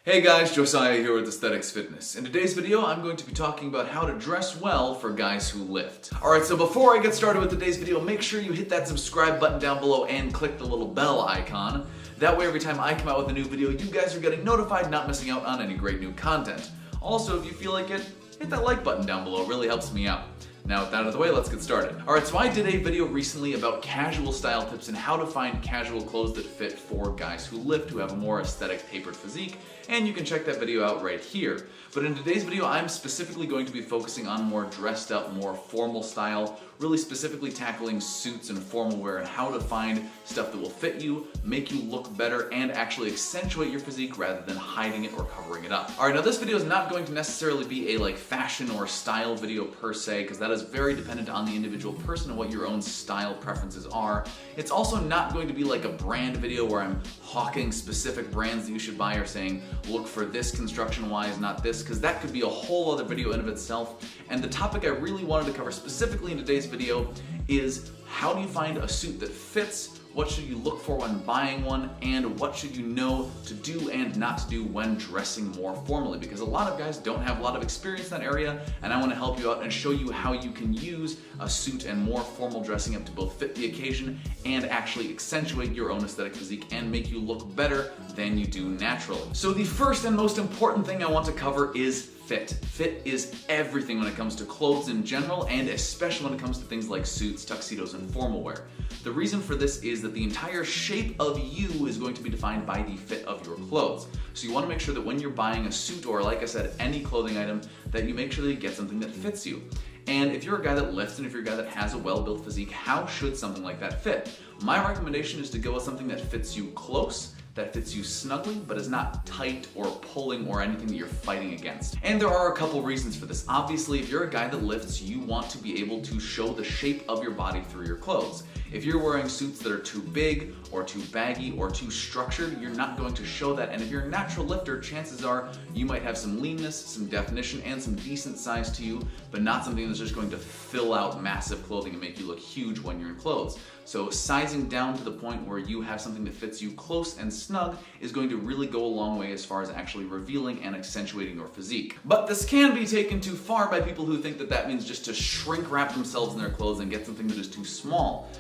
Hey guys, Josiah here with Aesthetyx Fitness. In today's video, I'm going to be talking about how to dress well for guys who lift. Alright, so before I get started with today's video, make sure you hit that subscribe button down below and click the little bell icon. That way every time I come out with a new video, you guys are getting notified, not missing out on any great new content. Also, if you feel like it, hit that like button down below, it really helps me out. Now with that out of the way, let's get started. Alright, so I did a video recently about casual style tips and how to find casual clothes that fit for guys who lift, who have a more aesthetic tapered physique, and you can check that video out right here. But in today's video, I'm specifically going to be focusing on more dressed up, more formal style, really specifically tackling suits and formal wear and how to find stuff that will fit you, make you look better, and actually accentuate your physique rather than hiding it or covering it up. Alright, now this video is not going to necessarily be a fashion or style video per se, because that is very dependent on the individual person and what your own style preferences are. It's also not going to be like a brand video where I'm hawking specific brands that you should buy or saying, look for this construction-wise, not this, because that could be a whole other video in of itself. And the topic I really wanted to cover specifically in today's video is how do you find a suit that fits, what should you look for when buying one, and what should you know to do and not to do when dressing more formally, because a lot of guys don't have a lot of experience in that area, and I want to help you out and show you how you can use a suit and more formal dressing up to both fit the occasion and actually accentuate your own aesthetic physique and make you look better than you do naturally. So the first and most important thing I want to cover is fit. Fit is everything when it comes to clothes in general, and especially when it comes to things like suits, tuxedos, and formal wear. The reason for this is that the entire shape of you is going to be defined by the fit of your clothes. So you want to make sure that when you're buying a suit, or like I said, any clothing item, that you make sure that you get something that fits you. And if you're a guy that lifts and if you're a guy that has a well-built physique, how should something like that fit? My recommendation is to go with something that fits you close, that fits you snugly, but is not tight or pulling or anything that you're fighting against. And there are a couple reasons for this. Obviously, if you're a guy that lifts, you want to be able to show the shape of your body through your clothes. If you're wearing suits that are too big or too baggy or too structured, you're not going to show that. And if you're a natural lifter, chances are you might have some leanness, some definition, and some decent size to you, but not something that's just going to fill out massive clothing and make you look huge when you're in clothes. So sizing down to the point where you have something that fits you close and snug is going to really go a long way as far as actually revealing and accentuating your physique. But this can be taken too far by people who think that that means just to shrink wrap themselves in their clothes and get something that is too small.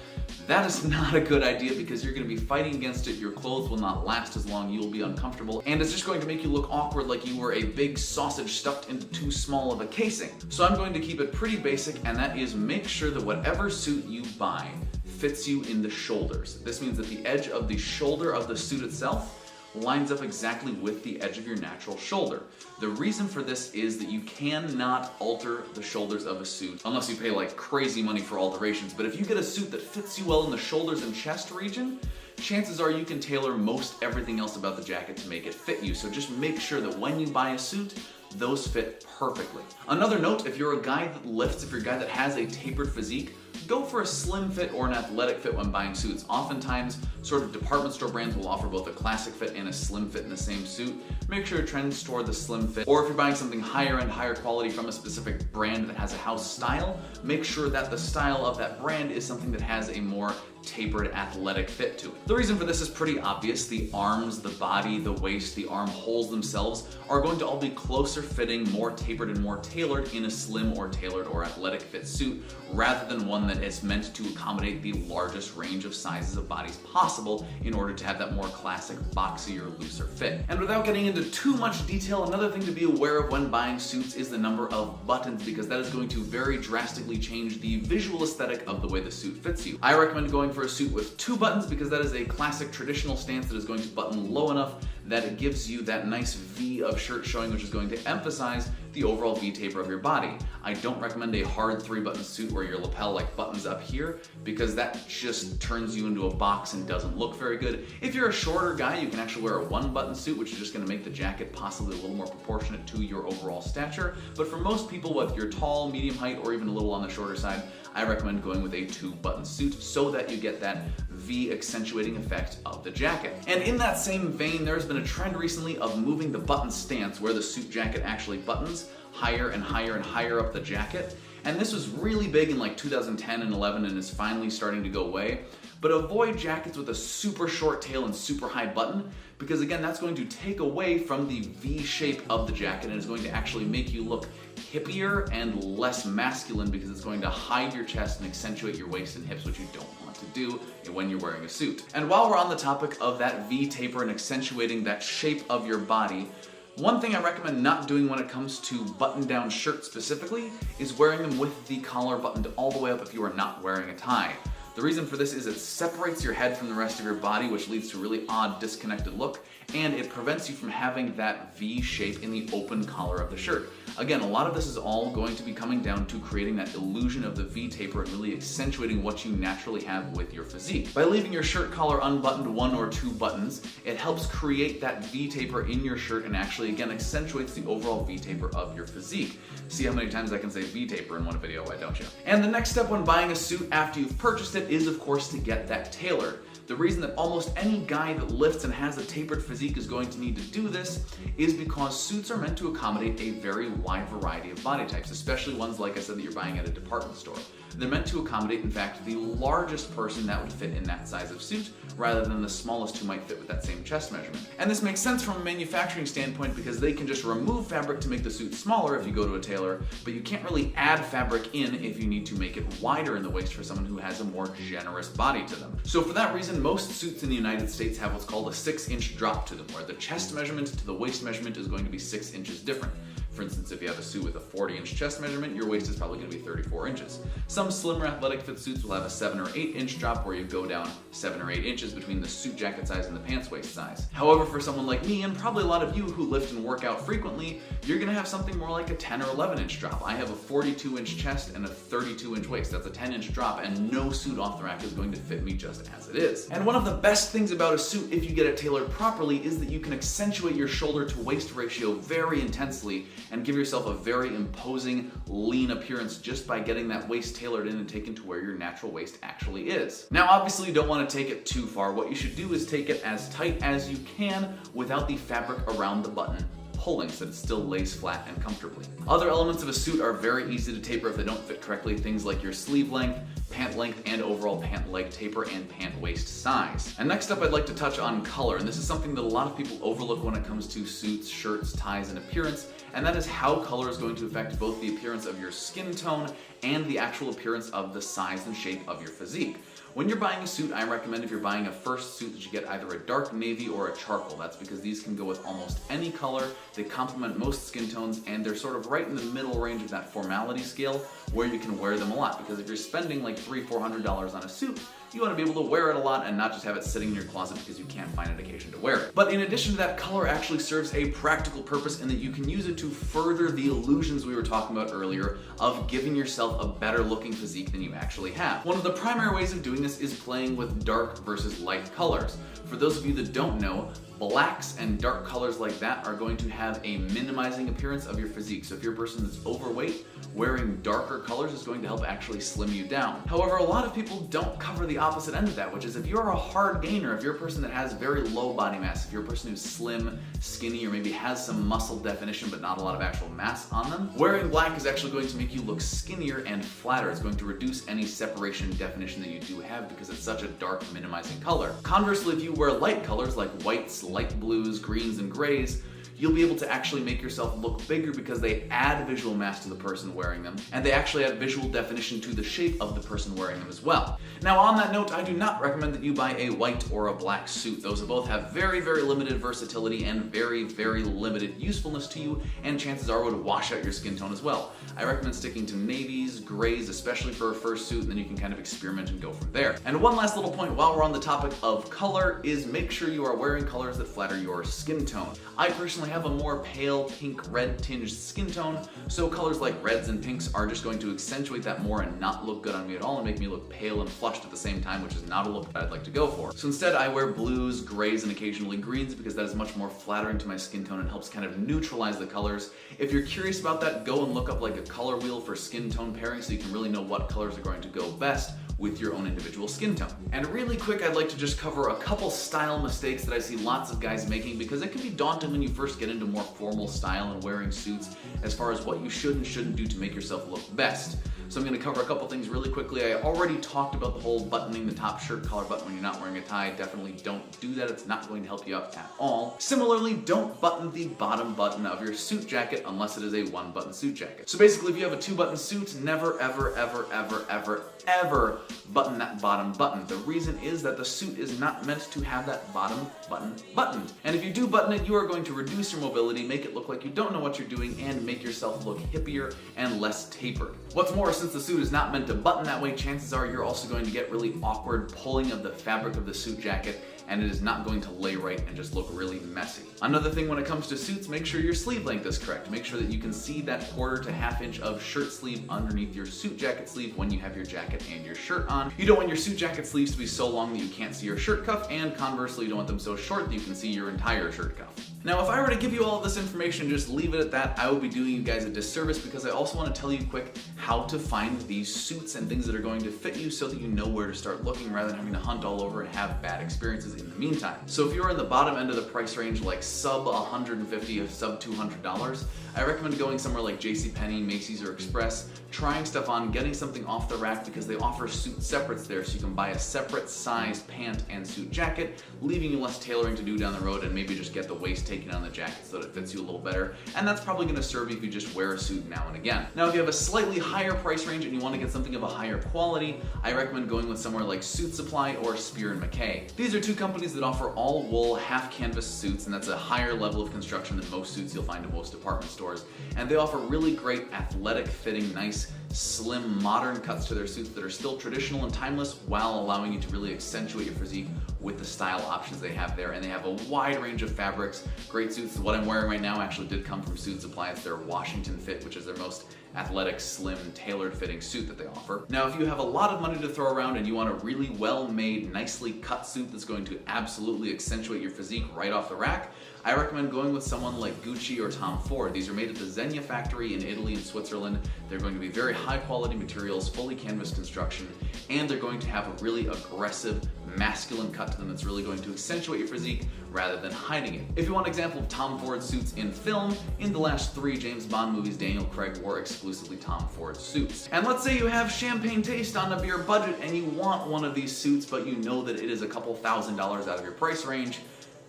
That is not a good idea, because you're going to be fighting against it, your clothes will not last as long, you will be uncomfortable, and it's just going to make you look awkward like you were a big sausage stuffed into too small of a casing. So I'm going to keep it pretty basic, and that is make sure that whatever suit you buy fits you in the shoulders. This means that the edge of the shoulder of the suit itself lines up exactly with the edge of your natural shoulder. The reason for this is that you cannot alter the shoulders of a suit unless you pay like crazy money for alterations. But if you get a suit that fits you well in the shoulders and chest region, chances are you can tailor most everything else about the jacket to make it fit you. So just make sure that when you buy a suit, those fit perfectly. Another note, if you're a guy that lifts, if you're a guy that has a tapered physique, go for a slim fit or an athletic fit when buying suits. Oftentimes, sort of department store brands will offer both a classic fit and a slim fit in the same suit. Make sure to trend toward the slim fit. Or if you're buying something higher end, higher quality from a specific brand that has a house style, make sure that the style of that brand is something that has a more tapered athletic fit to it. The reason for this is pretty obvious. The arms, the body, the waist, the arm holes themselves are going to all be closer fitting, more tapered and more tailored in a slim or tailored or athletic fit suit, rather than one that is meant to accommodate the largest range of sizes of bodies possible in order to have that more classic boxier, looser fit. And without getting into too much detail, another thing to be aware of when buying suits is the number of buttons, because that is going to very drastically change the visual aesthetic of the way the suit fits you. I recommend going for a suit with 2 buttons, because that is a classic traditional stance that is going to button low enough that it gives you that nice V of shirt showing, which is going to emphasize the overall V taper of your body. I don't recommend a hard 3-button suit where your lapel buttons up here, because that just turns you into a box and doesn't look very good. If you're a shorter guy, you can actually wear a 1-button suit, which is just going to make the jacket possibly a little more proportionate to your overall stature. But for most people, whether you're tall, medium height, or even a little on the shorter side, I recommend going with a 2-button suit so that you get that V accentuating effect of the jacket. And in that same vein, there's been a trend recently of moving the button stance, where the suit jacket actually buttons higher and higher and higher up the jacket. And this was really big in like 2010 and 11 and is finally starting to go away. But avoid jackets with a super short tail and super high button, because again, that's going to take away from the V shape of the jacket and is going to actually make you look hippier and less masculine, because it's going to hide your chest and accentuate your waist and hips, which you don't want to do when you're wearing a suit. And while we're on the topic of that V taper and accentuating that shape of your body, one thing I recommend not doing when it comes to button-down shirts specifically is wearing them with the collar buttoned all the way up if you are not wearing a tie. The reason for this is it separates your head from the rest of your body, which leads to a really odd, disconnected look, and it prevents you from having that V shape in the open collar of the shirt. Again, a lot of this is all going to be coming down to creating that illusion of the V taper and really accentuating what you naturally have with your physique. By leaving your shirt collar unbuttoned 1 or 2 buttons, it helps create that V taper in your shirt and actually, again, accentuates the overall V taper of your physique. See how many times I can say V taper in one video, why don't you? And the next step when buying a suit after you've purchased it is, of course, to get that tailored. The reason that almost any guy that lifts and has a tapered physique is going to need to do this is because suits are meant to accommodate a very wide variety of body types, especially ones, like I said, that you're buying at a department store. They're meant to accommodate, in fact, the largest person that would fit in that size of suit, rather than the smallest who might fit with that same chest measurement. And this makes sense from a manufacturing standpoint because they can just remove fabric to make the suit smaller if you go to a tailor, but you can't really add fabric in if you need to make it wider in the waist for someone who has a more generous body to them. So for that reason, most suits in the United States have what's called a 6-inch drop to them, where the chest measurement to the waist measurement is going to be 6 inches different. For instance, if you have a suit with a 40-inch chest measurement, your waist is probably going to be 34 inches. Some slimmer athletic fit suits will have a 7 or 8-inch drop where you go down 7 or 8 inches between the suit jacket size and the pants waist size. However, for someone like me, and probably a lot of you who lift and work out frequently, you're going to have something more like a 10 or 11-inch drop. I have a 42-inch chest and a 32-inch waist. That's a 10-inch drop, and no suit off the rack is going to fit me just as it is. And one of the best things about a suit, if you get it tailored properly, is that you can accentuate your shoulder to waist ratio very intensely and give yourself a very imposing, lean appearance just by getting that waist tailored in and taken to where your natural waist actually is. Now, obviously, you don't want to take it too far. What you should do is take it as tight as you can without the fabric around the button pulling, so that it still lays flat and comfortably. Other elements of a suit are very easy to taper if they don't fit correctly, things like your sleeve length, pant length, and overall pant leg taper and pant waist size. And next up, I'd like to touch on color, and this is something that a lot of people overlook when it comes to suits, shirts, ties, and appearance, and that is how color is going to affect both the appearance of your skin tone and the actual appearance of the size and shape of your physique. When you're buying a suit, I recommend if you're buying a first suit that you get either a dark navy or a charcoal. That's because these can go with almost any color, they complement most skin tones, and they're sort of right in the middle range of that formality scale where you can wear them a lot. Because if you're spending like $300-400 on a suit, you want to be able to wear it a lot and not just have it sitting in your closet because you can't find an occasion to wear it. But in addition to that, color actually serves a practical purpose in that you can use it to further the illusions we were talking about earlier of giving yourself a better looking physique than you actually have. One of the primary ways of doing this is playing with dark versus light colors. For those of you that don't know, blacks and dark colors like that are going to have a minimizing appearance of your physique. So if you're a person that's overweight, wearing darker colors is going to help actually slim you down. However, a lot of people don't cover the opposite end of that, which is if you're a hard gainer, if you're a person that has very low body mass, if you're a person who's slim, skinny, or maybe has some muscle definition but not a lot of actual mass on them, wearing black is actually going to make you look skinnier and flatter. It's going to reduce any separation and definition that you do have because it's such a dark, minimizing color. Conversely, if you wear light colors like whites, light blues, greens, and grays, you'll be able to actually make yourself look bigger because they add visual mass to the person wearing them, and they actually add visual definition to the shape of the person wearing them as well. Now, on that note, I do not recommend that you buy a white or a black suit. Those both have very, very limited versatility and very, very limited usefulness to you, and chances are would wash out your skin tone as well. I recommend sticking to navies, grays, especially for a first suit, and then you can kind of experiment and go from there. And one last little point while we're on the topic of color is make sure you are wearing colors that flatter your skin tone. I personally have a more pale pink red tinged skin tone, so colors like reds and pinks are just going to accentuate that more and not look good on me at all and make me look pale and flushed at the same time, which is not a look that I'd like to go for. So instead I wear blues, grays, and occasionally greens because that is much more flattering to my skin tone and helps kind of neutralize the colors. If you're curious about that, go and look up like a color wheel for skin tone pairing so you can really know what colors are going to go best with your own individual skin tone. And really quick, I'd like to just cover a couple style mistakes that I see lots of guys making because it can be daunting when you first get into more formal style and wearing suits as far as what you should and shouldn't do to make yourself look best. So I'm going to cover a couple things really quickly. I already talked about the whole buttoning the top shirt collar button when you're not wearing a tie. Definitely don't do that. It's not going to help you out at all. Similarly, don't button the bottom button of your suit jacket unless it is a one-button suit jacket. So basically, if you have a two-button suit, never, ever, ever, ever, ever, ever button that bottom button. The reason is that the suit is not meant to have that bottom button buttoned. And if you do button it, you are going to reduce your mobility, make it look like you don't know what you're doing, and make yourself look hippier and less tapered. What's more, since the suit is not meant to button that way, chances are you're also going to get really awkward pulling of the fabric of the suit jacket, and it is not going to lay right and just look really messy. Another thing when it comes to suits, make sure your sleeve length is correct. Make sure that you can see that 1/4 to 1/2 inch of shirt sleeve underneath your suit jacket sleeve when you have your jacket and your shirt on. You don't want your suit jacket sleeves to be so long that you can't see your shirt cuff, and conversely, you don't want them so short that you can see your entire shirt cuff. Now, if I were to give you all of this information, just leave it at that, I would be doing you guys a disservice, because I also want to tell you quick how to find these suits and things that are going to fit you so that you know where to start looking rather than having to hunt all over and have bad experiences in the meantime. So if you're in the bottom end of the price range, like sub $150 or sub $200, I recommend going somewhere like JCPenney, Macy's, or Express, trying stuff on, getting something off the rack, because they offer suit separates there, so you can buy a separate size pant and suit jacket, leaving you less tailoring to do down the road, and maybe just get the waist taken on the jacket so that it fits you a little better. And that's probably going to serve you if you just wear a suit now and again. Now, if you have a slightly higher price range and you want to get something of a higher quality, I recommend going with somewhere like Suit Supply or Spear & McKay. These are two companies that offer all wool, half canvas suits, and that's a higher level of construction than most suits you'll find in most department stores. And they offer really great athletic fitting, nice, slim, modern cuts to their suits that are still traditional and timeless while allowing you to really accentuate your physique with the style options they have there. And they have a wide range of fabrics, great suits. What I'm wearing right now actually did come from Suit Supply. It's their Washington Fit, which is their most athletic, slim, tailored fitting suit that they offer. Now, if you have a lot of money to throw around and you want a really well-made, nicely cut suit that's going to absolutely accentuate your physique right off the rack, I recommend going with someone like Gucci or Tom Ford. These are made at the Zegna factory in Italy and Switzerland. They're going to be very high quality materials, fully canvas construction, and they're going to have a really aggressive, masculine cut to them that's really going to accentuate your physique rather than hiding it. If you want an example of Tom Ford suits in film, in the last 3 James Bond movies, Daniel Craig wore exclusively Tom Ford suits. And let's say you have champagne taste on a beer budget and you want one of these suits, but you know that it is a couple $1,000s out of your price range.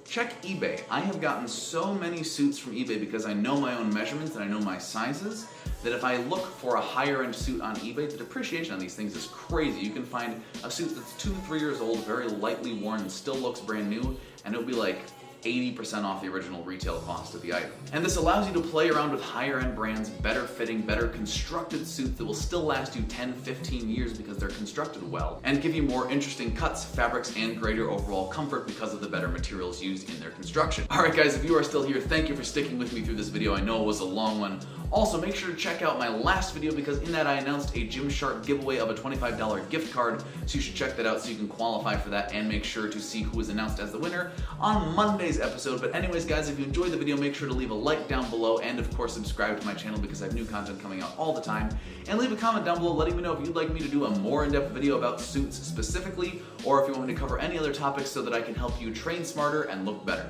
Check eBay. I have gotten so many suits from eBay because I know my own measurements and I know my sizes, that if I look for a higher end suit on eBay, the depreciation on these things is crazy. You can find a suit that's 2-3 years old, very lightly worn, and still looks brand new, and it'll be like 80% off the original retail cost of the item. And this allows you to play around with higher end brands, better fitting, better constructed suits that will still last you 10-15 years because they're constructed well, and give you more interesting cuts, fabrics, and greater overall comfort because of the better materials used in their construction. Alright guys, if you are still here, thank you for sticking with me through this video. I know it was a long one. Also, make sure to check out my last video because in that I announced a Gymshark giveaway of a $25 gift card, so you should check that out so you can qualify for that, and make sure to see who is announced as the winner on Monday's episode. But anyways guys, if you enjoyed the video, make sure to leave a like down below, and of course subscribe to my channel because I have new content coming out all the time. And leave a comment down below letting me know if you'd like me to do a more in-depth video about suits specifically, or if you want me to cover any other topics so that I can help you train smarter and look better.